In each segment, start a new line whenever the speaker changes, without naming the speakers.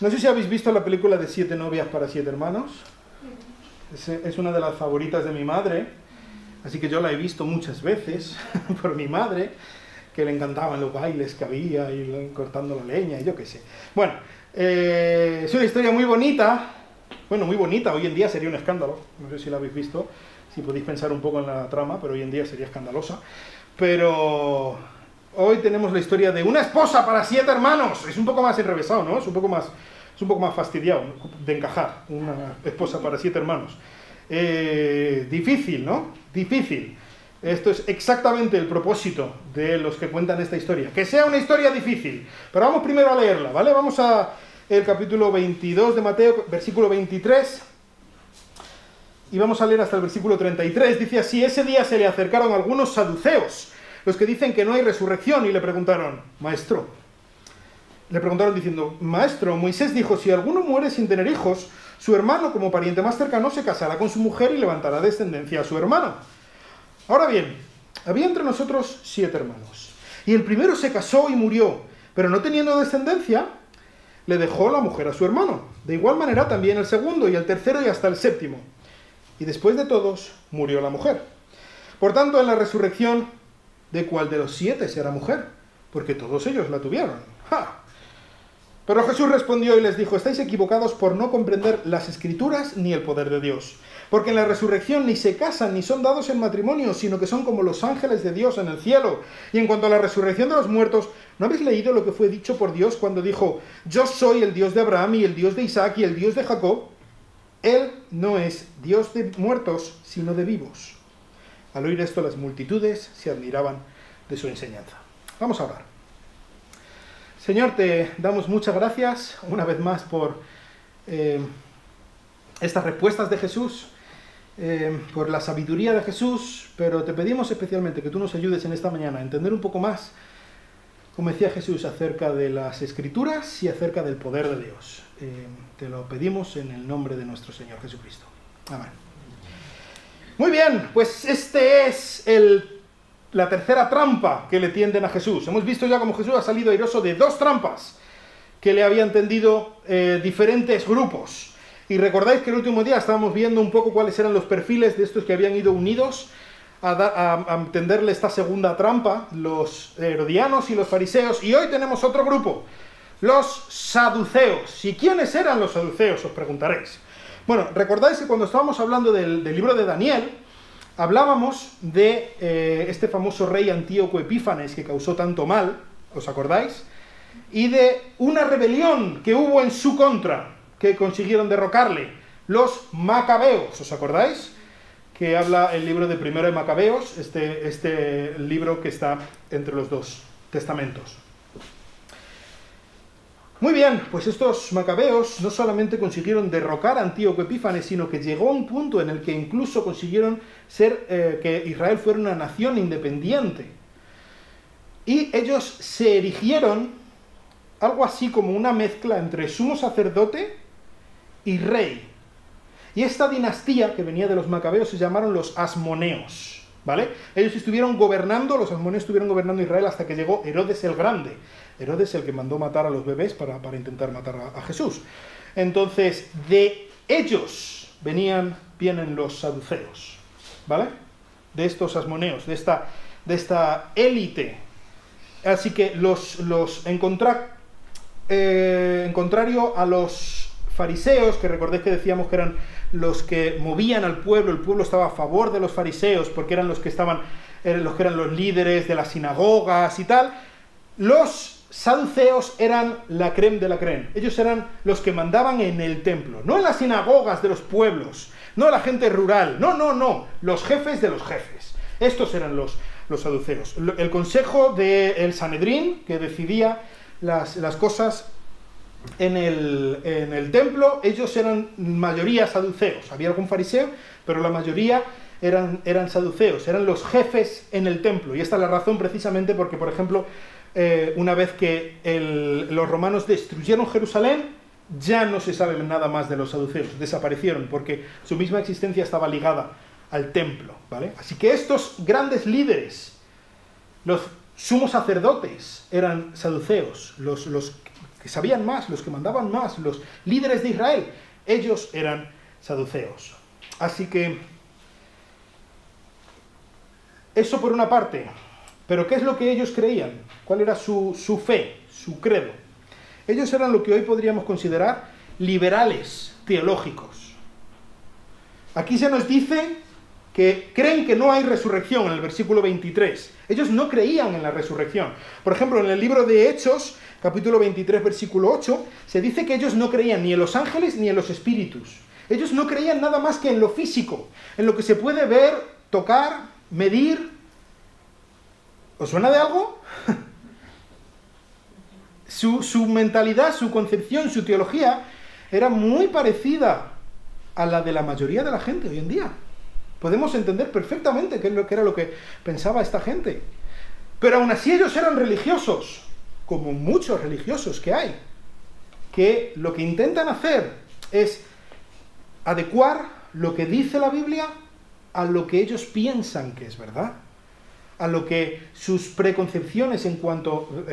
No sé si habéis visto la película de 7 novias para 7 hermanos. Es una de las favoritas de mi madre, así que yo la he visto muchas veces por mi madre, que le encantaban los bailes que había y cortando la leña y yo qué sé. Bueno, es una historia muy bonita. Bueno, muy bonita, hoy en día sería un escándalo, no sé si la habéis visto, si podéis pensar un poco en la trama, pero hoy en día sería escandalosa. Pero hoy tenemos la historia de una esposa para 7 hermanos, es un poco más enrevesado, ¿no? Es un poco más fastidiado de encajar, una esposa para 7 hermanos. Difícil, ¿no? Difícil. Esto es exactamente el propósito de los que cuentan esta historia, que sea una historia difícil. Pero vamos primero a leerla, ¿vale? Vamos a el capítulo 22 de Mateo, versículo 23, y vamos a leer hasta el versículo 33. Dice así: ese día se le acercaron algunos saduceos, los que dicen que no hay resurrección, y le preguntaron diciendo: Maestro, Moisés dijo, si alguno muere sin tener hijos, su hermano como pariente más cercano se casará con su mujer y levantará descendencia a su hermano. Ahora bien, había entre nosotros 7 hermanos, y el primero se casó y murió, pero no teniendo descendencia, le dejó la mujer a su hermano. De igual manera también el segundo, y el tercero, y hasta el séptimo. Y después de todos, murió la mujer. Por tanto, en la resurrección, ¿de cuál de los 7 será mujer? Porque todos ellos la tuvieron. ¡Ja! Pero Jesús respondió y les dijo: estáis equivocados por no comprender las Escrituras ni el poder de Dios. Porque en la resurrección ni se casan ni son dados en matrimonio, sino que son como los ángeles de Dios en el cielo. Y en cuanto a la resurrección de los muertos, ¿no habéis leído lo que fue dicho por Dios cuando dijo: yo soy el Dios de Abraham y el Dios de Isaac y el Dios de Jacob? Él no es Dios de muertos, sino de vivos. Al oír esto, las multitudes se admiraban de su enseñanza. Vamos a orar. Señor, te damos muchas gracias una vez más por estas respuestas de Jesús, por la sabiduría de Jesús, pero te pedimos especialmente que tú nos ayudes en esta mañana a entender un poco más, como decía Jesús, acerca de las Escrituras y acerca del poder de Dios. Te lo pedimos en el nombre de nuestro Señor Jesucristo. Amén. Muy bien, pues este es la tercera trampa que le tienden a Jesús. Hemos visto ya cómo Jesús ha salido airoso de 2 trampas que le habían tendido diferentes grupos. Y recordáis que el último día estábamos viendo un poco cuáles eran los perfiles de estos que habían ido unidos a tenderle esta segunda trampa, los herodianos y los fariseos. Y hoy tenemos otro grupo, los saduceos. ¿Y quiénes eran los saduceos?, os preguntaréis. Bueno, recordáis que cuando estábamos hablando del libro de Daniel, hablábamos de este famoso rey Antíoco Epífanes que causó tanto mal, ¿os acordáis? Y de una rebelión que hubo en su contra, que consiguieron derrocarle, los macabeos, ¿os acordáis? Que habla el libro de Primero de Macabeos, este libro que está entre los 2 testamentos. Muy bien, pues estos macabeos no solamente consiguieron derrocar a Antíoco Epífanes, sino que llegó a un punto en el que incluso consiguieron que Israel fuera una nación independiente. Y ellos se erigieron algo así como una mezcla entre sumo sacerdote y rey. Y esta dinastía que venía de los macabeos se llamaron los asmoneos, ¿vale? Ellos estuvieron gobernando, los asmoneos estuvieron gobernando Israel hasta que llegó Herodes el Grande. Herodes el que mandó matar a los bebés para intentar matar a Jesús. Entonces, de ellos vienen los saduceos, ¿vale? De estos asmoneos, de esta élite. Así que en contrario a los fariseos, que recordéis que decíamos que eran los que movían al pueblo, el pueblo estaba a favor de los fariseos porque eran los que eran los líderes de las sinagogas y tal. Los saduceos eran la crème de la crème. Ellos eran los que mandaban en el templo, no en las sinagogas de los pueblos, no la gente rural, no, los jefes de los jefes. Estos eran los saduceos. El consejo del Sanedrín, que decidía las cosas en el templo, ellos eran mayoría saduceos. Había algún fariseo, pero la mayoría eran saduceos, eran los jefes en el templo. Y esta es la razón precisamente porque, por ejemplo, una vez que los romanos destruyeron Jerusalén, ya no se sabe nada más de los saduceos, desaparecieron porque su misma existencia estaba ligada al templo, ¿vale? Así que estos grandes líderes, los sumos sacerdotes, eran saduceos, los que sabían más, los que mandaban más, los líderes de Israel, ellos eran saduceos. Así que, eso por una parte. Pero ¿qué es lo que ellos creían? ¿Cuál era su fe, su credo? Ellos eran lo que hoy podríamos considerar liberales teológicos. Aquí se nos dice que creen que no hay resurrección en el versículo 23. Ellos no creían en la resurrección. Por ejemplo, en el libro de Hechos, capítulo 23, versículo 8, se dice que ellos no creían ni en los ángeles ni en los espíritus. Ellos no creían nada más que en lo físico, en lo que se puede ver, tocar, medir. ¿Os suena de algo? Su mentalidad, su concepción, su teología era muy parecida a la de la mayoría de la gente hoy en día. Podemos entender perfectamente qué era lo que pensaba esta gente. Pero aún así ellos eran religiosos, como muchos religiosos que hay, que lo que intentan hacer es adecuar lo que dice la Biblia a lo que ellos piensan que es verdad, a lo que sus preconcepciones en cuanto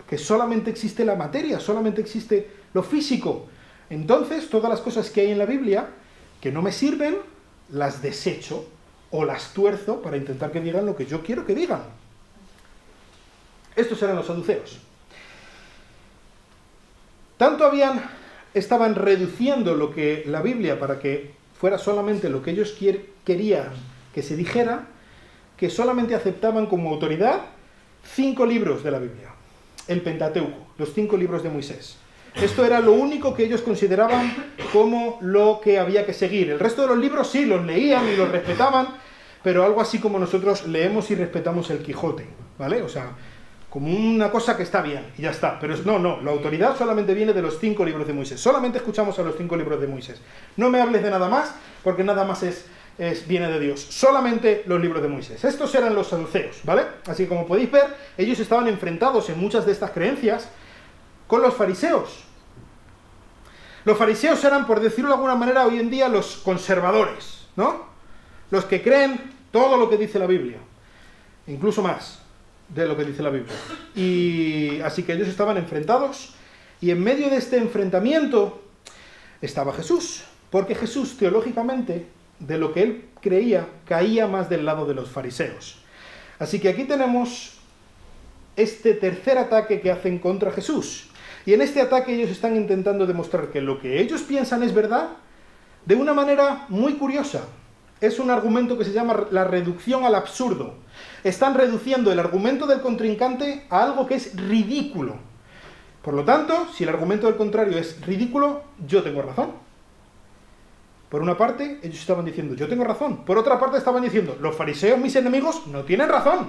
que solamente existe la materia, solamente existe lo físico. Entonces, todas las cosas que hay en la Biblia que no me sirven, las desecho o las tuerzo para intentar que digan lo que yo quiero que digan. Estos eran los saduceos. Tanto estaban reduciendo lo que la Biblia para que fuera solamente lo que ellos querían que se dijera, que solamente aceptaban como autoridad 5 libros de la Biblia. El Pentateuco, los 5 libros de Moisés. Esto era lo único que ellos consideraban como lo que había que seguir. El resto de los libros sí, los leían y los respetaban, pero algo así como nosotros leemos y respetamos el Quijote, ¿vale? O sea, como una cosa que está bien, y ya está. Pero no, la autoridad solamente viene de los 5 libros de Moisés. Solamente escuchamos a los 5 libros de Moisés. No me hables de nada más, porque nada más viene de Dios. Solamente los libros de Moisés. Estos eran los saduceos, ¿vale? Así que como podéis ver, ellos estaban enfrentados en muchas de estas creencias con los fariseos. Los fariseos eran, por decirlo de alguna manera, hoy en día los conservadores, ¿no? Los que creen todo lo que dice la Biblia, incluso más de lo que dice la Biblia. Y así que ellos estaban enfrentados, y en medio de este enfrentamiento estaba Jesús, porque Jesús, teológicamente, de lo que él creía, caía más del lado de los fariseos. Así que aquí tenemos este tercer ataque que hacen contra Jesús. Y en este ataque ellos están intentando demostrar que lo que ellos piensan es verdad de una manera muy curiosa. Es un argumento que se llama la reducción al absurdo. Están reduciendo el argumento del contrincante a algo que es ridículo. Por lo tanto, si el argumento del contrario es ridículo, yo tengo razón. Por una parte, ellos estaban diciendo, yo tengo razón. Por otra parte, estaban diciendo, los fariseos, mis enemigos, no tienen razón.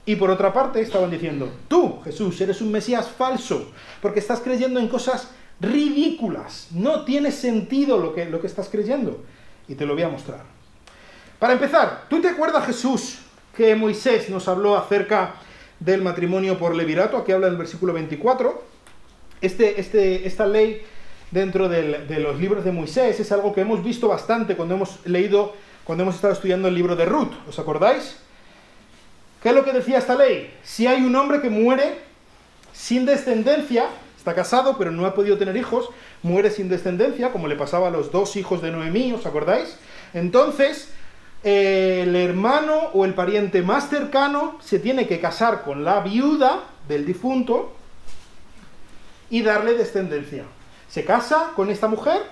Y por otra parte, estaban diciendo, tú, Jesús, eres un Mesías falso, porque estás creyendo en cosas ridículas. No tiene sentido lo que estás creyendo. Y te lo voy a mostrar. Para empezar, ¿tú te acuerdas, Jesús, que Moisés nos habló acerca del matrimonio por levirato? Aquí habla en el versículo 24. Esta ley dentro de los libros de Moisés es algo que hemos visto bastante cuando hemos estado estudiando el libro de Ruth. ¿Os acordáis? ¿Qué es lo que decía esta ley? Si hay un hombre que muere sin descendencia, está casado pero no ha podido tener hijos, muere sin descendencia, como le pasaba a los 2 hijos de Noemí, ¿os acordáis? Entonces, el hermano o el pariente más cercano se tiene que casar con la viuda del difunto y darle descendencia. Se casa con esta mujer,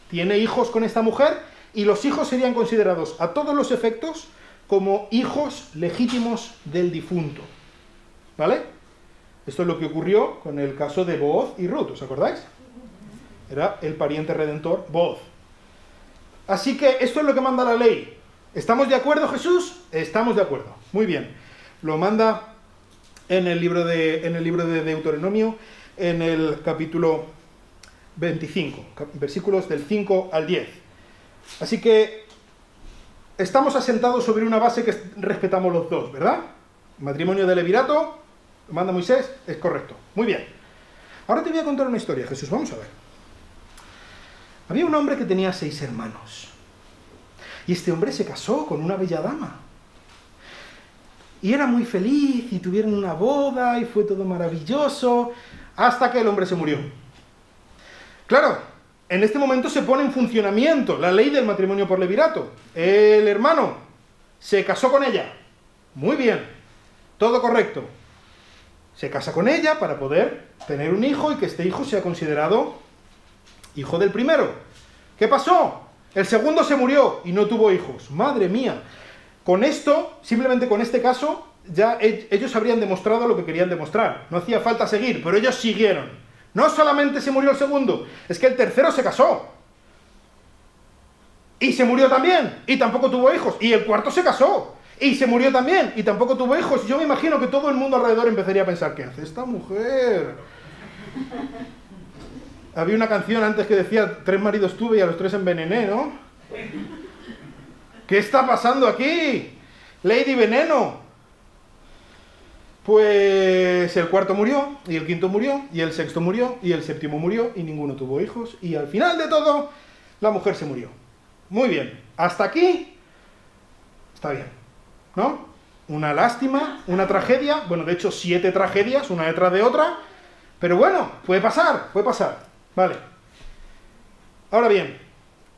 tiene hijos con esta mujer, y los hijos serían considerados a todos los efectos como hijos legítimos del difunto. ¿Vale? Esto es lo que ocurrió con el caso de Booz y Ruth, ¿os acordáis? Era el pariente redentor Booz. Así que esto es lo que manda la ley. ¿Estamos de acuerdo, Jesús? Estamos de acuerdo. Muy bien. Lo manda en el libro de Deuteronomio, en el capítulo 25, versículos del 5 al 10. Así que estamos asentados sobre una base que respetamos los dos, ¿verdad? Matrimonio de levirato, lo manda Moisés, es correcto. Muy bien. Ahora te voy a contar una historia, Jesús, vamos a ver. Había un hombre que tenía 6 hermanos. Y este hombre se casó con una bella dama. Y era muy feliz, y tuvieron una boda, y fue todo maravilloso, hasta que el hombre se murió. Claro, en este momento se pone en funcionamiento la ley del matrimonio por levirato. El hermano se casó con ella. Muy bien, todo correcto. Se casa con ella para poder tener un hijo y que este hijo sea considerado hijo del primero. ¿Qué pasó? El segundo se murió y no tuvo hijos. ¡Madre mía! Con esto, simplemente con este caso, ya ellos habrían demostrado lo que querían demostrar. No hacía falta seguir, pero ellos siguieron. No solamente se murió el segundo, es que el tercero se casó. Y se murió también, y tampoco tuvo hijos. Y el cuarto se casó, y se murió también, y tampoco tuvo hijos. Yo me imagino que todo el mundo alrededor empezaría a pensar, ¿qué hace esta mujer? Había una canción antes que decía, 3 maridos tuve y a los 3 envenené, ¿no? ¿Qué está pasando aquí? Lady Veneno. Pues el cuarto murió, y el quinto murió, y el sexto murió, y el séptimo murió, y ninguno tuvo hijos, y al final de todo, la mujer se murió. Muy bien, hasta aquí está bien, ¿no? Una lástima, una tragedia, bueno, de hecho 7 tragedias, una detrás de otra, pero bueno, puede pasar, vale. Ahora bien,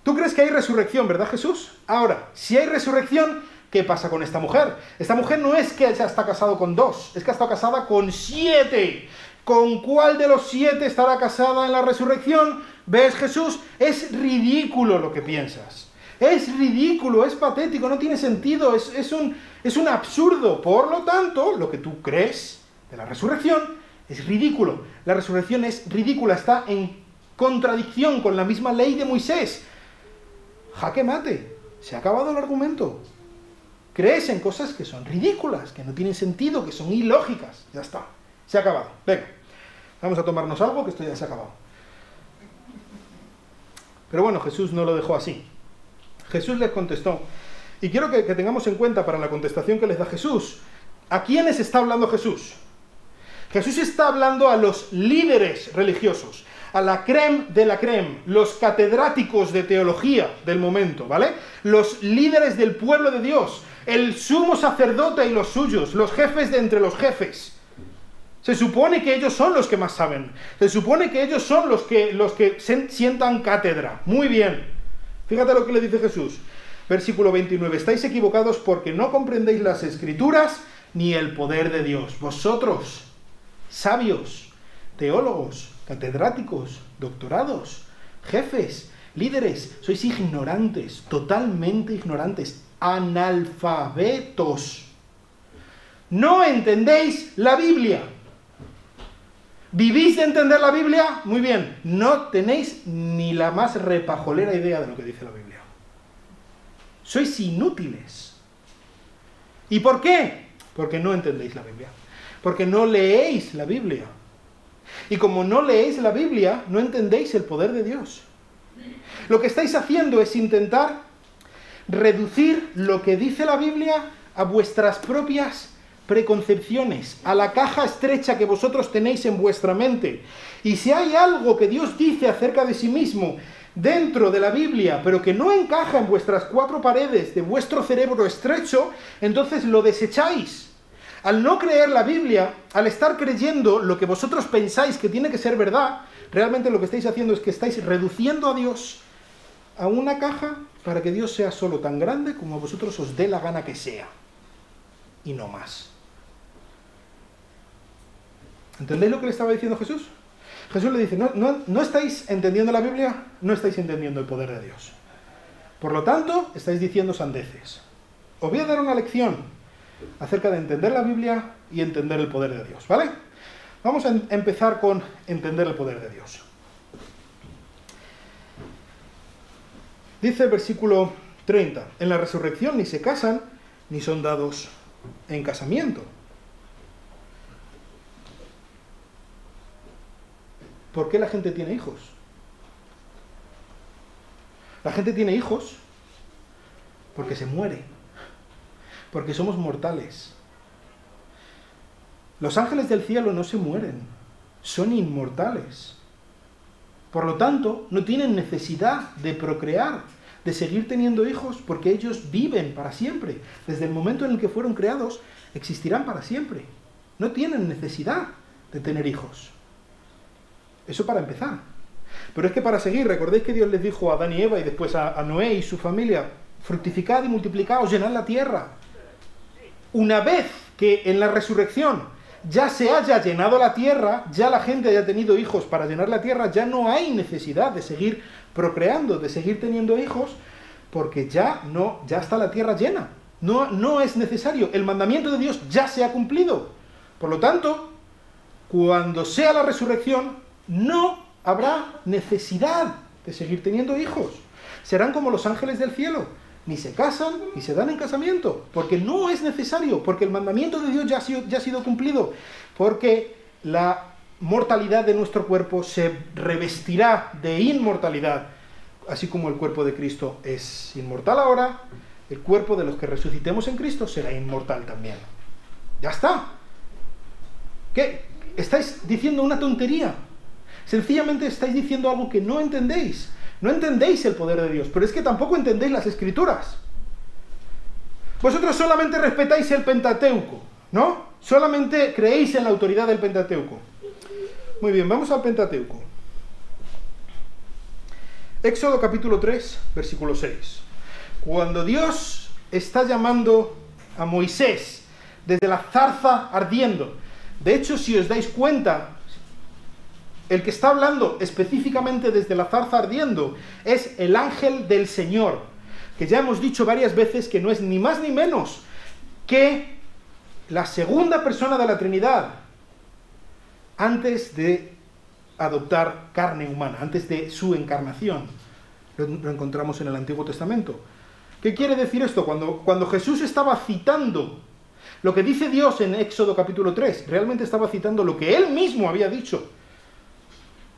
tú crees que hay resurrección, ¿verdad, Jesús? Ahora, si hay resurrección, ¿qué pasa con esta mujer? Esta mujer no es que ya está casada con 2, es que ha estado casada con 7. ¿Con cuál de los 7 estará casada en la resurrección? ¿Ves, Jesús? Es ridículo lo que piensas. Es ridículo, es patético, no tiene sentido, es un absurdo. Por lo tanto, lo que tú crees de la resurrección es ridículo. La resurrección es ridícula, está en contradicción con la misma ley de Moisés. Jaque mate, se ha acabado el argumento. Crees en cosas que son ridículas, que no tienen sentido, que son ilógicas. Ya está, se ha acabado. Venga, vamos a tomarnos algo, que esto ya se ha acabado. Pero bueno, Jesús no lo dejó así. Jesús les contestó. Y quiero que tengamos en cuenta para la contestación que les da Jesús, ¿a quiénes está hablando Jesús? Jesús está hablando a los líderes religiosos, a la crème de la crème, los catedráticos de teología del momento, ¿vale? Los líderes del pueblo de Dios, el sumo sacerdote y los suyos, los jefes de entre los jefes. Se supone que ellos son los que más saben. Se supone que ellos son los que sientan cátedra. Muy bien. Fíjate lo que le dice Jesús. Versículo 29. Estáis equivocados porque no comprendéis las Escrituras ni el poder de Dios. Vosotros, sabios, teólogos, catedráticos, doctorados, jefes, líderes, sois ignorantes, totalmente ignorantes, analfabetos. No entendéis la Biblia. ¿Vivís de entender la Biblia? Muy bien, no tenéis ni la más repajolera idea de lo que dice la Biblia. Sois inútiles. ¿Y por qué? Porque no entendéis la Biblia. Porque no leéis la Biblia. Y como no leéis la Biblia, no entendéis el poder de Dios. Lo que estáis haciendo es intentar reducir lo que dice la Biblia a vuestras propias preconcepciones, a la caja estrecha que vosotros tenéis en vuestra mente. Y si hay algo que Dios dice acerca de sí mismo dentro de la Biblia, pero que no encaja en vuestras 4 paredes de vuestro cerebro estrecho, entonces lo desecháis. Al no creer la Biblia, al estar creyendo lo que vosotros pensáis que tiene que ser verdad, realmente lo que estáis haciendo es que estáis reduciendo a Dios a una caja para que Dios sea solo tan grande como a vosotros os dé la gana que sea. Y no más. ¿Entendéis lo que le estaba diciendo Jesús? Jesús le dice, no estáis entendiendo la Biblia, no estáis entendiendo el poder de Dios. Por lo tanto, estáis diciendo sandeces. Os voy a dar una lección acerca de entender la Biblia y entender el poder de Dios, ¿vale? Vamos a empezar con entender el poder de Dios. Dice el versículo 30, en la resurrección ni se casan, ni son dados en casamiento. ¿Por qué la gente tiene hijos? La gente tiene hijos porque se muere, porque somos mortales. Los ángeles del cielo no se mueren, son inmortales. Por lo tanto, no tienen necesidad de procrear, de seguir teniendo hijos, porque ellos viven para siempre. Desde el momento en el que fueron creados, existirán para siempre. No tienen necesidad de tener hijos. Eso para empezar. Pero es que para seguir, recordéis que Dios les dijo a Adán y Eva y después a Noé y su familia, fructificad y multiplicaos, llenad la tierra. Una vez que en la resurrección ya se haya llenado la tierra, ya la gente haya tenido hijos para llenar la tierra, ya no hay necesidad de seguir procreando, de seguir teniendo hijos, porque ya está la tierra llena. No es necesario. El mandamiento de Dios ya se ha cumplido. Por lo tanto, cuando sea la resurrección, no habrá necesidad de seguir teniendo hijos. Serán como los ángeles del cielo. Ni se casan, ni se dan en casamiento. Porque no es necesario. Porque el mandamiento de Dios ya ha sido cumplido. Porque la mortalidad de nuestro cuerpo se revestirá de inmortalidad. Así como el cuerpo de Cristo es inmortal ahora, el cuerpo de los que resucitemos en Cristo será inmortal también. Ya está. ¿Qué? Estáis diciendo una tontería. Sencillamente estáis diciendo algo que no entendéis. No entendéis el poder de Dios, pero es que tampoco entendéis las Escrituras. Vosotros solamente respetáis el Pentateuco, ¿no? Solamente creéis en la autoridad del Pentateuco. Muy bien, vamos al Pentateuco. Éxodo capítulo 3, versículo 6. Cuando Dios está llamando a Moisés desde la zarza ardiendo, de hecho, si os dais cuenta, el que está hablando específicamente desde la zarza ardiendo es el ángel del Señor, que ya hemos dicho varias veces que no es ni más ni menos que la segunda persona de la Trinidad antes de adoptar carne humana, antes de su encarnación. Lo encontramos en el Antiguo Testamento. ¿Qué quiere decir esto? Cuando Jesús estaba citando lo que dice Dios en Éxodo capítulo 3, realmente estaba citando lo que él mismo había dicho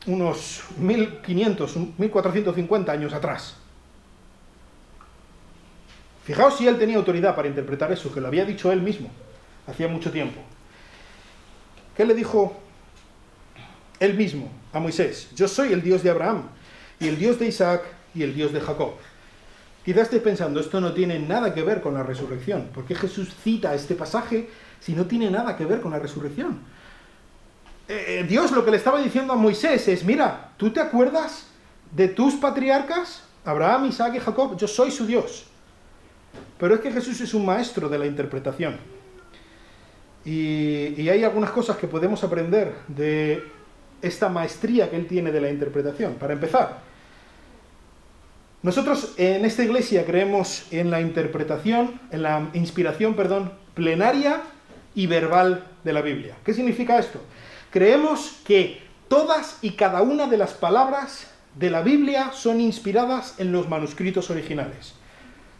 unos 1500, 1450 años atrás. Fijaos si él tenía autoridad para interpretar eso, que lo había dicho él mismo, hacía mucho tiempo. ¿Qué le dijo él mismo a Moisés? Yo soy el Dios de Abraham, y el Dios de Isaac, y el Dios de Jacob. Quizás estéis pensando, esto no tiene nada que ver con la resurrección. ¿Por qué Jesús cita este pasaje si no tiene nada que ver con la resurrección? Dios lo que le estaba diciendo a Moisés es, mira, ¿tú te acuerdas de tus patriarcas? Abraham, Isaac y Jacob, yo soy su Dios. Pero es que Jesús es un maestro de la interpretación. Y hay algunas cosas que podemos aprender de esta maestría que él tiene de la interpretación. Para empezar, nosotros en esta iglesia creemos en la interpretación, en la inspiración, plenaria y verbal de la Biblia. ¿Qué significa esto? Creemos que todas y cada una de las palabras de la Biblia son inspiradas en los manuscritos originales,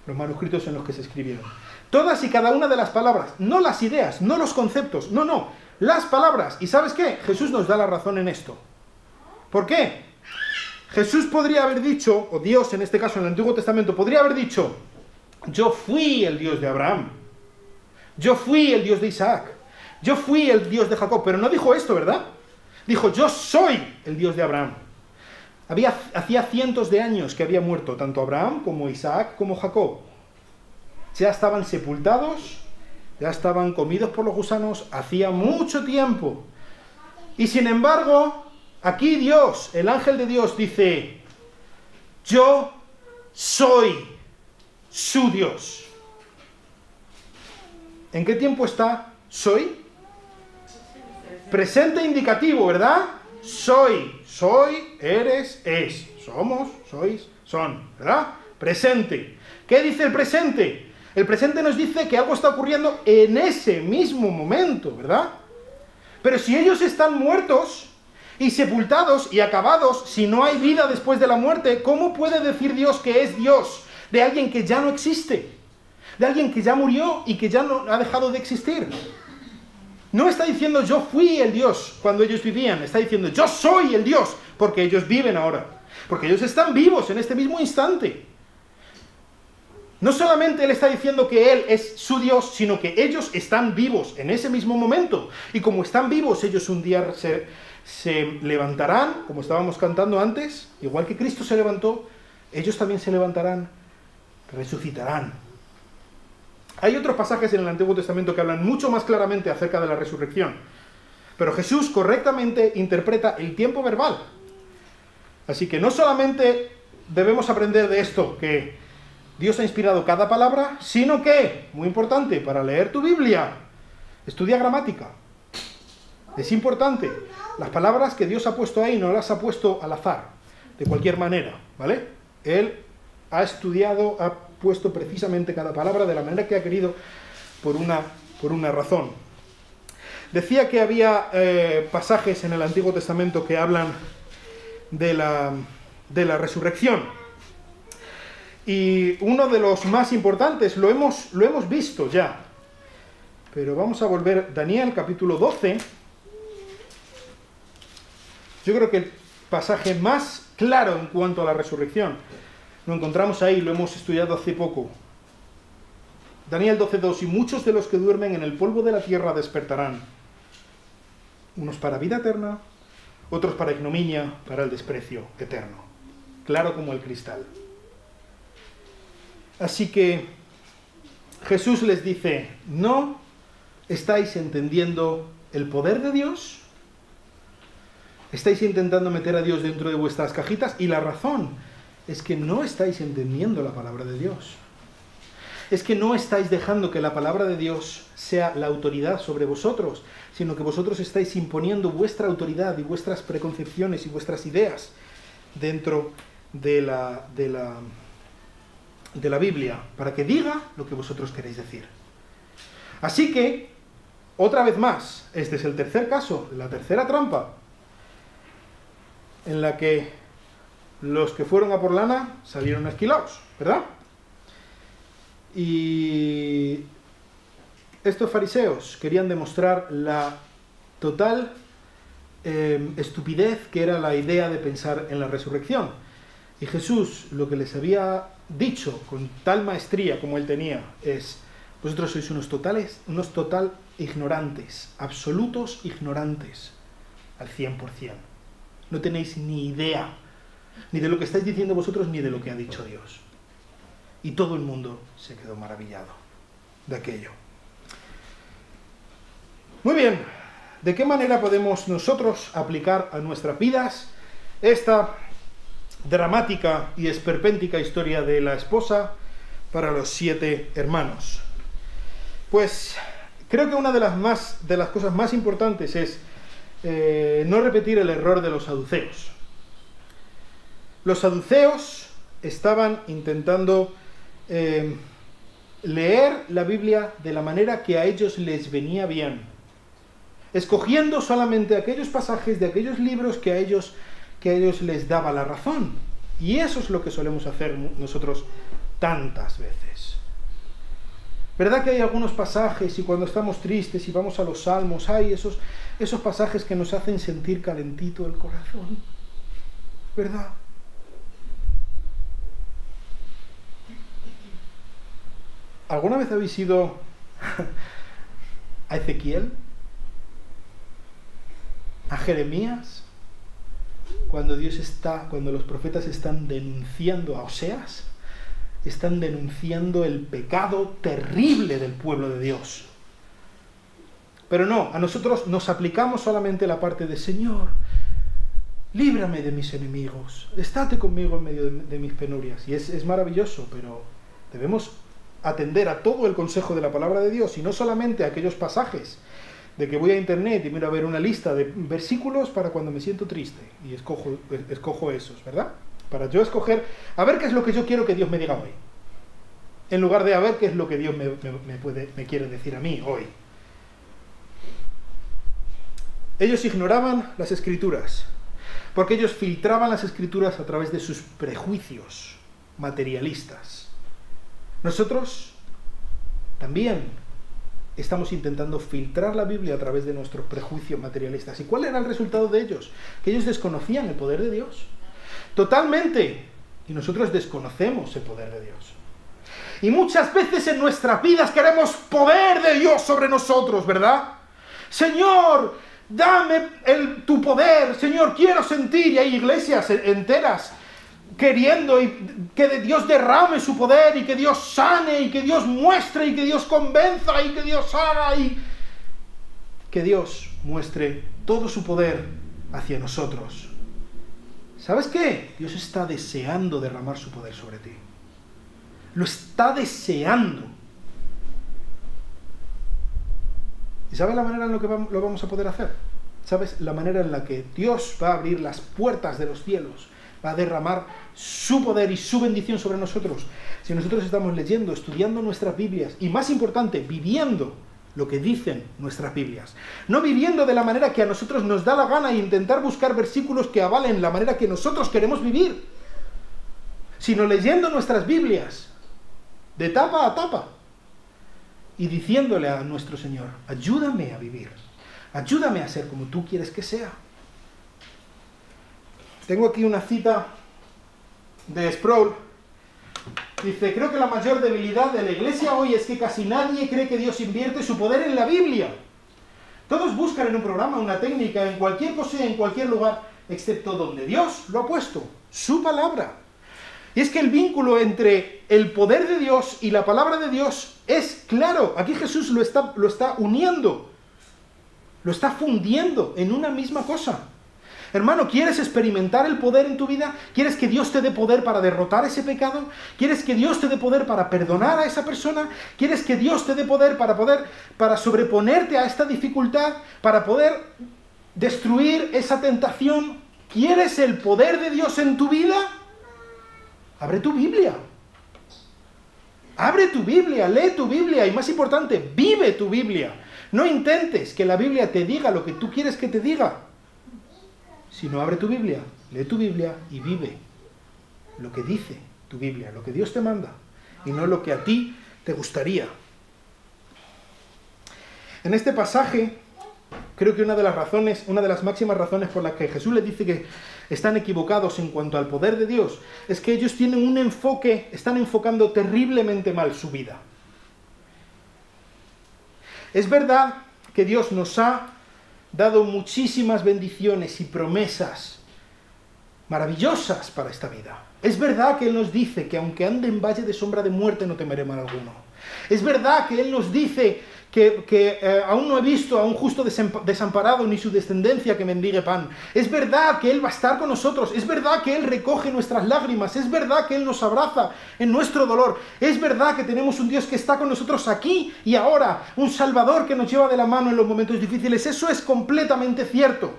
los manuscritos en los que se escribieron. Todas y cada una de las palabras, no las ideas, no los conceptos, no, las palabras. ¿Y sabes qué? Jesús nos da la razón en esto. ¿Por qué? Jesús podría haber dicho, o Dios en este caso en el Antiguo Testamento, podría haber dicho, yo fui el Dios de Abraham, yo fui el Dios de Isaac, yo fui el Dios de Jacob, pero no dijo esto, ¿verdad? Dijo, yo soy el Dios de Abraham. Hacía cientos de años que había muerto tanto Abraham como Isaac como Jacob. Ya estaban sepultados, ya estaban comidos por los gusanos, hacía mucho tiempo. Y sin embargo, aquí Dios, el ángel de Dios, dice, yo soy su Dios. ¿En qué tiempo está soy? Presente indicativo, ¿verdad? Soy, eres, es, somos, sois, son, ¿verdad? Presente. ¿Qué dice el presente? El presente nos dice que algo está ocurriendo en ese mismo momento, ¿verdad? Pero si ellos están muertos y sepultados y acabados, si no hay vida después de la muerte, ¿cómo puede decir Dios que es Dios de alguien que ya no existe? De alguien que ya murió y que ya no ha dejado de existir. No está diciendo yo fui el Dios cuando ellos vivían, está diciendo yo soy el Dios porque ellos viven ahora, porque ellos están vivos en este mismo instante. No solamente Él está diciendo que Él es su Dios, sino que ellos están vivos en ese mismo momento. Y como están vivos, ellos un día se levantarán, como estábamos cantando antes, igual que Cristo se levantó, ellos también se levantarán, resucitarán. Hay otros pasajes en el Antiguo Testamento que hablan mucho más claramente acerca de la resurrección. Pero Jesús correctamente interpreta el tiempo verbal. Así que no solamente debemos aprender de esto, que Dios ha inspirado cada palabra, sino que, muy importante, para leer tu Biblia, estudia gramática. Es importante. Las palabras que Dios ha puesto ahí no las ha puesto al azar, de cualquier manera, ¿vale? Él ha estudiado, ha puesto precisamente cada palabra de la manera que ha querido por una razón. Decía que había pasajes en el Antiguo Testamento que hablan de la resurrección. Y uno de los más importantes, lo hemos visto ya. Pero vamos a volver, Daniel capítulo 12. Yo creo que el pasaje más claro en cuanto a la resurrección lo encontramos ahí, lo hemos estudiado hace poco. Daniel 12:2, y muchos de los que duermen en el polvo de la tierra despertarán, unos para vida eterna, otros para ignominia, para el desprecio eterno. Claro como el cristal. Así que Jesús les dice, ¿no estáis entendiendo el poder de Dios? ¿Estáis intentando meter a Dios dentro de vuestras cajitas? Y la razón es que no estáis entendiendo la palabra de Dios. Es que no estáis dejando que la palabra de Dios sea la autoridad sobre vosotros, sino que vosotros estáis imponiendo vuestra autoridad y vuestras preconcepciones y vuestras ideas dentro de la Biblia, para que diga lo que vosotros queréis decir. Así que, otra vez más, este es el tercer caso, la tercera trampa, en la que los que fueron a por lana salieron esquilados, ¿verdad? Y estos fariseos querían demostrar la total estupidez que era la idea de pensar en la resurrección. Y Jesús lo que les había dicho con tal maestría como él tenía es: vosotros sois unos total ignorantes, absolutos ignorantes, al 100%. No tenéis ni idea, ni de lo que estáis diciendo vosotros, ni de lo que ha dicho Dios. Y todo el mundo se quedó maravillado de aquello. Muy bien, ¿de qué manera podemos nosotros aplicar a nuestras vidas esta dramática y esperpéntica historia de la esposa para los 7 hermanos? Pues creo que una de las cosas más importantes es no repetir el error de los saduceos. Los saduceos estaban intentando leer la Biblia de la manera que a ellos les venía bien, escogiendo solamente aquellos pasajes de aquellos libros que a ellos les daba la razón. Y eso es lo que solemos hacer nosotros tantas veces. ¿Verdad que hay algunos pasajes, y cuando estamos tristes y vamos a los salmos, hay esos pasajes que nos hacen sentir calentito el corazón? ¿Verdad? ¿Alguna vez habéis ido a Ezequiel? ¿A Jeremías? Cuando los profetas están denunciando a Oseas, están denunciando el pecado terrible del pueblo de Dios. Pero no, a nosotros nos aplicamos solamente la parte de: Señor, líbrame de mis enemigos, estate conmigo en medio de mis penurias. Y es maravilloso, pero debemos atender a todo el consejo de la palabra de Dios, y no solamente a aquellos pasajes de que voy a internet y miro a ver una lista de versículos para cuando me siento triste y escojo esos, ¿verdad? Para yo escoger, a ver qué es lo que yo quiero que Dios me diga hoy, en lugar de a ver qué es lo que Dios me quiere decir a mí hoy. Ellos ignoraban las Escrituras, porque ellos filtraban las Escrituras a través de sus prejuicios materialistas. Nosotros también estamos intentando filtrar la Biblia a través de nuestros prejuicios materialistas. ¿Y cuál era el resultado de ellos? Que ellos desconocían el poder de Dios. Totalmente. Y nosotros desconocemos el poder de Dios. Y muchas veces en nuestras vidas queremos poder de Dios sobre nosotros, ¿verdad? Señor, dame tu poder. Señor, quiero sentir. Y hay iglesias enteras queriendo que Dios derrame su poder, y que Dios sane, y que Dios muestre, y que Dios convenza, y que Dios haga, y que Dios muestre todo su poder hacia nosotros. ¿Sabes qué? Dios está deseando derramar su poder sobre ti. Lo está deseando. ¿Y sabes la manera en la que lo vamos a poder hacer? ¿Sabes la manera en la que Dios va a abrir las puertas de los cielos? Va a derramar su poder y su bendición sobre nosotros. Si nosotros estamos leyendo, estudiando nuestras Biblias y, más importante, viviendo lo que dicen nuestras Biblias. No viviendo de la manera que a nosotros nos da la gana e intentar buscar versículos que avalen la manera que nosotros queremos vivir, sino leyendo nuestras Biblias de tapa a tapa y diciéndole a nuestro Señor: ayúdame a vivir, ayúdame a ser como tú quieres que sea. Tengo aquí una cita de Sproul. Dice: creo que la mayor debilidad de la Iglesia hoy es que casi nadie cree que Dios invierte su poder en la Biblia. Todos buscan en un programa, una técnica, en cualquier cosa, en cualquier lugar, excepto donde Dios lo ha puesto, su palabra. Y es que el vínculo entre el poder de Dios y la palabra de Dios es claro. Aquí Jesús lo está uniendo, lo está fundiendo en una misma cosa. Hermano, ¿quieres experimentar el poder en tu vida? ¿Quieres que Dios te dé poder para derrotar ese pecado? ¿Quieres que Dios te dé poder para perdonar a esa persona? ¿Quieres que Dios te dé poder para sobreponerte a esta dificultad? ¿Para poder destruir esa tentación? ¿Quieres el poder de Dios en tu vida? Abre tu Biblia. Abre tu Biblia, lee tu Biblia y, más importante, vive tu Biblia. No intentes que la Biblia te diga lo que tú quieres que te diga. Si no, abre tu Biblia, lee tu Biblia y vive lo que dice tu Biblia, lo que Dios te manda, y no lo que a ti te gustaría. En este pasaje, creo que una de las máximas razones por las que Jesús les dice que están equivocados en cuanto al poder de Dios, es que ellos tienen un enfoque, están enfocando terriblemente mal su vida. Es verdad que Dios nos ha dado muchísimas bendiciones y promesas maravillosas para esta vida. Es verdad que Él nos dice que aunque ande en valle de sombra de muerte no temeré mal alguno. Es verdad que Él nos dice que aún no he visto a un justo desamparado ni su descendencia que mendigue pan. Es verdad que Él va a estar con nosotros. Es verdad que Él recoge nuestras lágrimas. Es verdad que Él nos abraza en nuestro dolor. Es verdad que tenemos un Dios que está con nosotros aquí y ahora. Un Salvador que nos lleva de la mano en los momentos difíciles. Eso es completamente cierto.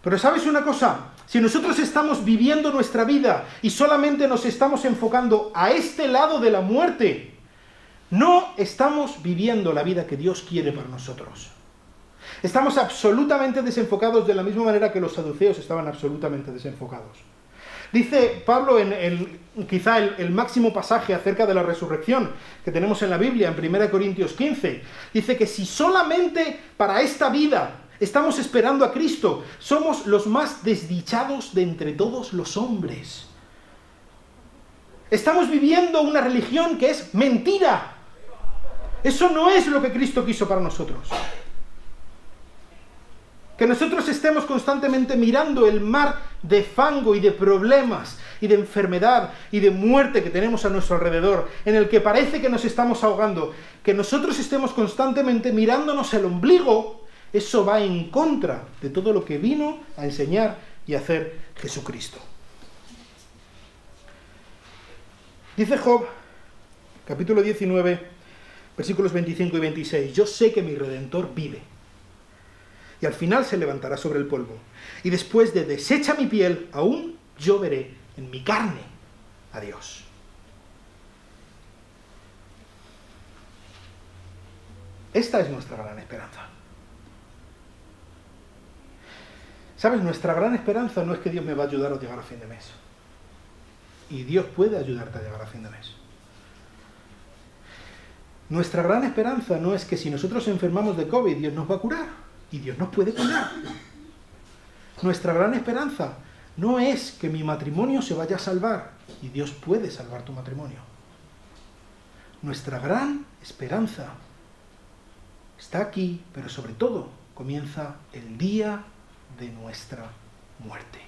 Pero ¿sabes una cosa? Si nosotros estamos viviendo nuestra vida y solamente nos estamos enfocando a este lado de la muerte, no estamos viviendo la vida que Dios quiere para nosotros. Estamos absolutamente desenfocados de la misma manera que los saduceos estaban absolutamente desenfocados. Dice Pablo en quizá el máximo pasaje acerca de la resurrección que tenemos en la Biblia, en 1 Corintios 15, dice que si solamente para esta vida estamos esperando a Cristo, somos los más desdichados de entre todos los hombres. Estamos viviendo una religión que es mentira. Eso no es lo que Cristo quiso para nosotros. Que nosotros estemos constantemente mirando el mar de fango y de problemas y de enfermedad y de muerte que tenemos a nuestro alrededor, en el que parece que nos estamos ahogando, que nosotros estemos constantemente mirándonos el ombligo, eso va en contra de todo lo que vino a enseñar y hacer Jesucristo. Dice Job, capítulo 19, versículos 25 y 26, yo sé que mi Redentor vive, y al final se levantará sobre el polvo, y después de deshecha mi piel, aún yo veré en mi carne a Dios. Esta es nuestra gran esperanza. ¿Sabes? Nuestra gran esperanza no es que Dios me va a ayudar a llegar a fin de mes. Y Dios puede ayudarte a llegar a fin de mes. Nuestra gran esperanza no es que si nosotros enfermamos de COVID, Dios nos va a curar. Y Dios nos puede curar. Nuestra gran esperanza no es que mi matrimonio se vaya a salvar. Y Dios puede salvar tu matrimonio. Nuestra gran esperanza está aquí, pero sobre todo comienza el día de nuestra muerte.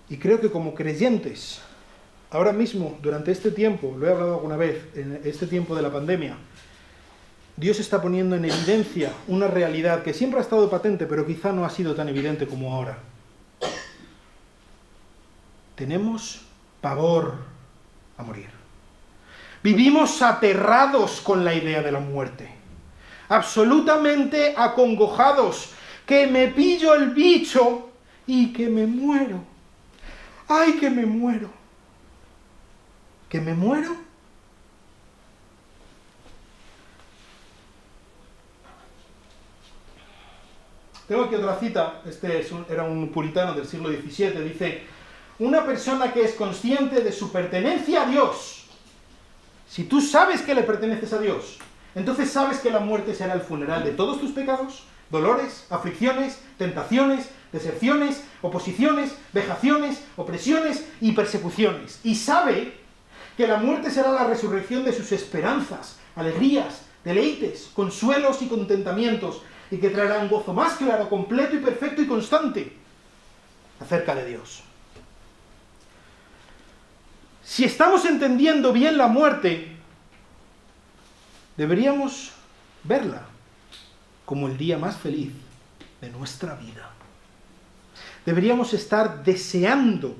Y creo que como creyentes, ahora mismo, durante este tiempo, lo he hablado alguna vez, en este tiempo de la pandemia, Dios está poniendo en evidencia una realidad que siempre ha estado patente, pero quizá no ha sido tan evidente como ahora. Tenemos pavor a morir. Vivimos aterrados con la idea de la muerte, absolutamente acongojados, que me pillo el bicho y que me muero. ¡Ay, que me muero! ¿Que me muero? Tengo aquí otra cita, era un puritano del siglo XVII, dice: una persona que es consciente de su pertenencia a Dios, si tú sabes que le perteneces a Dios, entonces sabes que la muerte será el funeral de todos tus pecados, dolores, aflicciones, tentaciones, deserciones, oposiciones, vejaciones, opresiones y persecuciones. Y sabe que la muerte será la resurrección de sus esperanzas, alegrías, deleites, consuelos y contentamientos, y que traerá un gozo más claro, completo y perfecto y constante acerca de Dios. Si estamos entendiendo bien la muerte, deberíamos verla como el día más feliz de nuestra vida. Deberíamos estar deseando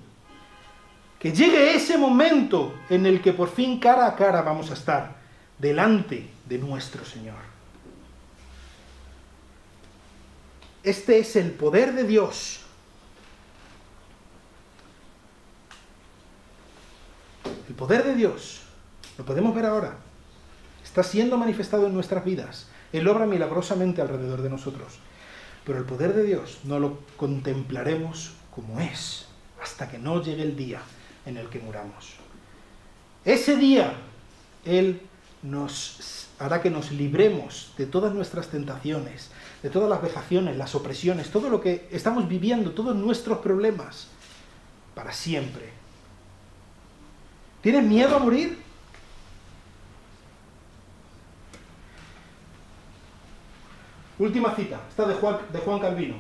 que llegue ese momento en el que por fin cara a cara vamos a estar delante de nuestro Señor. Este es el poder de Dios. El poder de Dios, lo podemos ver ahora, está siendo manifestado en nuestras vidas. Él obra milagrosamente alrededor de nosotros. Pero el poder de Dios no lo contemplaremos como es, hasta que no llegue el día en el que muramos. Ese día, Él nos hará que nos libremos de todas nuestras tentaciones, de todas las vejaciones, las opresiones, todo lo que estamos viviendo, todos nuestros problemas, para siempre. ¿Tienes miedo a morir? Última cita, esta de Juan Calvino.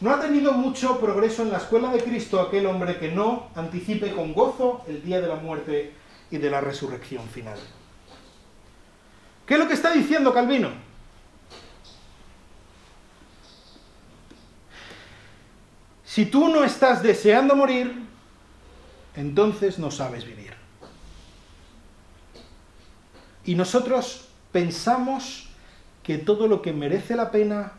No ha tenido mucho progreso en la escuela de Cristo aquel hombre que no anticipe con gozo el día de la muerte y de la resurrección final. ¿Qué es lo que está diciendo Calvino? Si tú no estás deseando morir, entonces no sabes vivir. Y nosotros pensamos que todo lo que merece la pena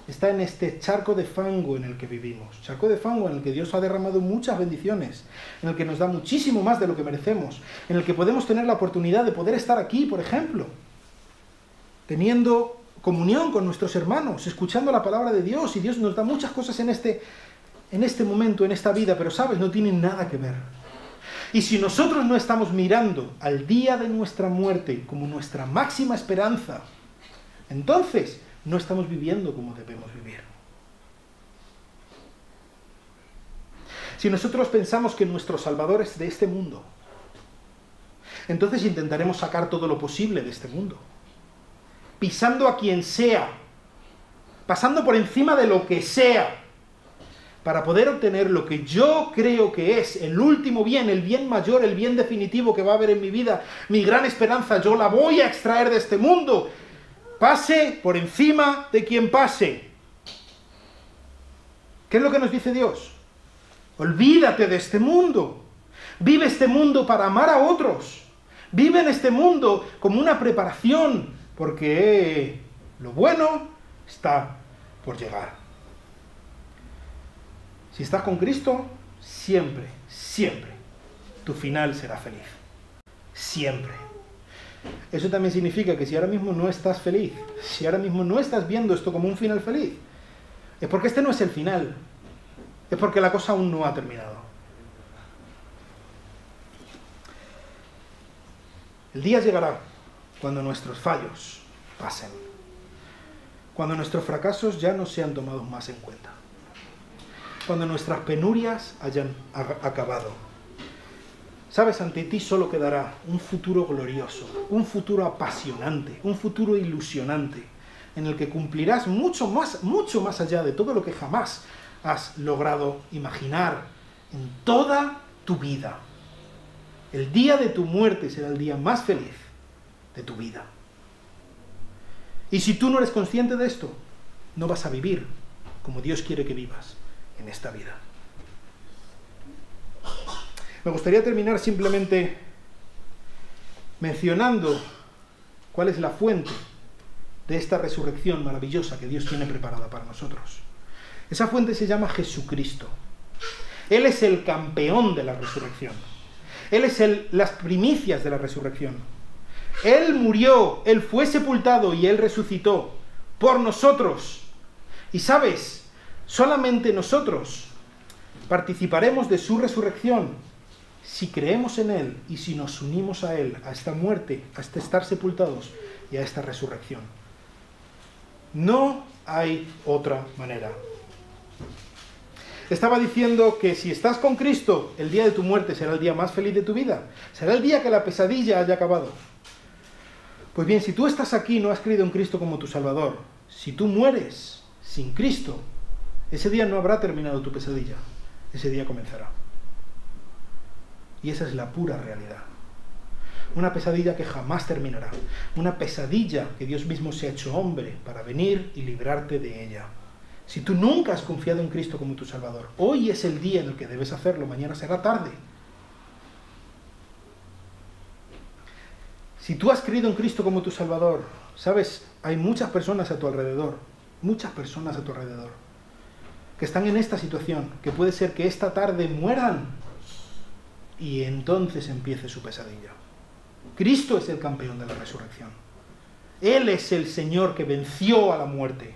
está en este charco de fango en el que vivimos. Charco de fango en el que Dios ha derramado muchas bendiciones, en el que nos da muchísimo más de lo que merecemos, en el que podemos tener la oportunidad de poder estar aquí, por ejemplo, teniendo comunión con nuestros hermanos, escuchando la palabra de Dios, y Dios nos da muchas cosas en este momento, en esta vida, pero sabes, no tienen nada que ver. Y si nosotros no estamos mirando al día de nuestra muerte como nuestra máxima esperanza, entonces no estamos viviendo como debemos vivir. Si nosotros pensamos que nuestro Salvador es de este mundo, entonces intentaremos sacar todo lo posible de este mundo, pisando a quien sea, pasando por encima de lo que sea, para poder obtener lo que yo creo que es el último bien, el bien mayor, el bien definitivo que va a haber en mi vida, mi gran esperanza. Yo la voy a extraer de este mundo, pase por encima de quien pase. ¿Qué es lo que nos dice Dios? Olvídate de este mundo. Vive este mundo para amar a otros. Vive en este mundo como una preparación, porque lo bueno está por llegar. Si estás con Cristo, siempre, siempre, tu final será feliz. Siempre. Eso también significa que si ahora mismo no estás feliz, si ahora mismo no estás viendo esto como un final feliz, es porque este no es el final. Es porque la cosa aún no ha terminado. El día llegará cuando nuestros fallos pasen. Cuando nuestros fracasos ya no sean tomados más en cuenta. Cuando nuestras penurias hayan acabado. Sabes, ante ti solo quedará un futuro glorioso, un futuro apasionante, un futuro ilusionante, en el que cumplirás mucho más allá de todo lo que jamás has logrado imaginar en toda tu vida. El día de tu muerte será el día más feliz de tu vida. Y si tú no eres consciente de esto, no vas a vivir como Dios quiere que vivas en esta vida. Me gustaría terminar simplemente mencionando cuál es la fuente de esta resurrección maravillosa que Dios tiene preparada para nosotros. Esa fuente se llama Jesucristo. Él es el campeón de la resurrección. Él es las primicias de la resurrección. Él murió, Él fue sepultado y Él resucitó por nosotros. Y sabes, solamente nosotros participaremos de su resurrección si creemos en Él y si nos unimos a Él, a esta muerte, a este estar sepultados y a esta resurrección. No hay otra manera. Estaba diciendo que si estás con Cristo, el día de tu muerte será el día más feliz de tu vida. Será el día que la pesadilla haya acabado. Pues bien, si tú estás aquí y no has creído en Cristo como tu Salvador, si tú mueres sin Cristo, ese día no habrá terminado tu pesadilla. Ese día comenzará. Y esa es la pura realidad. Una pesadilla que jamás terminará. Una pesadilla que Dios mismo se ha hecho hombre para venir y librarte de ella. Si tú nunca has confiado en Cristo como tu Salvador, hoy es el día en el que debes hacerlo, mañana será tarde. Si tú has creído en Cristo como tu Salvador, sabes, hay muchas personas a tu alrededor, que están en esta situación, que puede ser que esta tarde mueran y entonces empiece su pesadilla. Cristo es el campeón de la resurrección. Él es el Señor que venció a la muerte.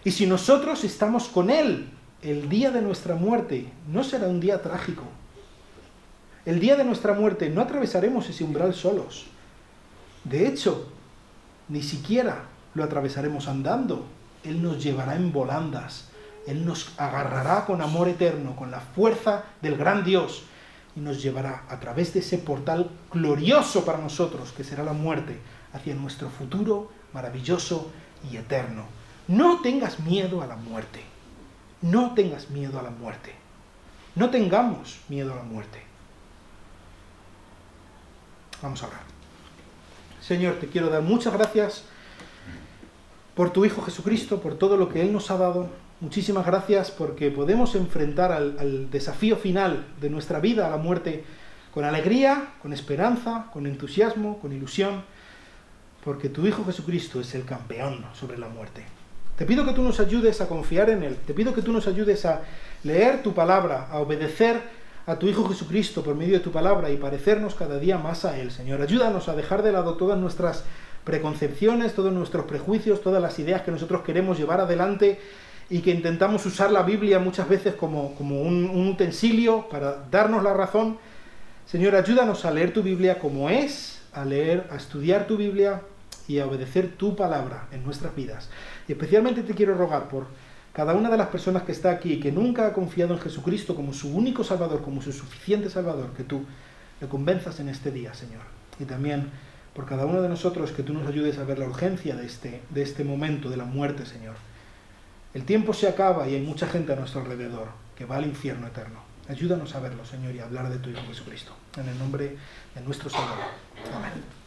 Y si nosotros estamos con Él, el día de nuestra muerte no será un día trágico. El día de nuestra muerte no atravesaremos ese umbral solos. De hecho, ni siquiera lo atravesaremos andando. Él nos llevará en volandas. Él nos agarrará con amor eterno, con la fuerza del gran Dios, y nos llevará a través de ese portal glorioso para nosotros, que será la muerte, hacia nuestro futuro maravilloso y eterno. No tengas miedo a la muerte. No tengas miedo a la muerte. No tengamos miedo a la muerte. Vamos a orar. Señor, te quiero dar muchas gracias por tu Hijo Jesucristo, por todo lo que Él nos ha dado. Muchísimas gracias porque podemos enfrentar al desafío final de nuestra vida, a la muerte, con alegría, con esperanza, con entusiasmo, con ilusión, porque tu Hijo Jesucristo es el campeón sobre la muerte. Te pido que tú nos ayudes a confiar en Él. Te pido que tú nos ayudes a leer tu palabra, a obedecer a tu Hijo Jesucristo por medio de tu palabra y parecernos cada día más a Él, Señor. Ayúdanos a dejar de lado todas nuestras preconcepciones, todos nuestros prejuicios, todas las ideas que nosotros queremos llevar adelante y que intentamos usar la Biblia muchas veces como un utensilio para darnos la razón. Señor, ayúdanos a leer tu Biblia como es, a estudiar tu Biblia y a obedecer tu palabra en nuestras vidas. Y especialmente te quiero rogar por cada una de las personas que está aquí, que nunca ha confiado en Jesucristo como su único Salvador, como su suficiente Salvador, que tú le convenzas en este día, Señor. Y también por cada uno de nosotros, que tú nos ayudes a ver la urgencia de este momento de la muerte, Señor. El tiempo se acaba y hay mucha gente a nuestro alrededor que va al infierno eterno. Ayúdanos a verlo, Señor, y a hablar de tu Hijo Jesucristo. En el nombre de nuestro Salvador. Amén.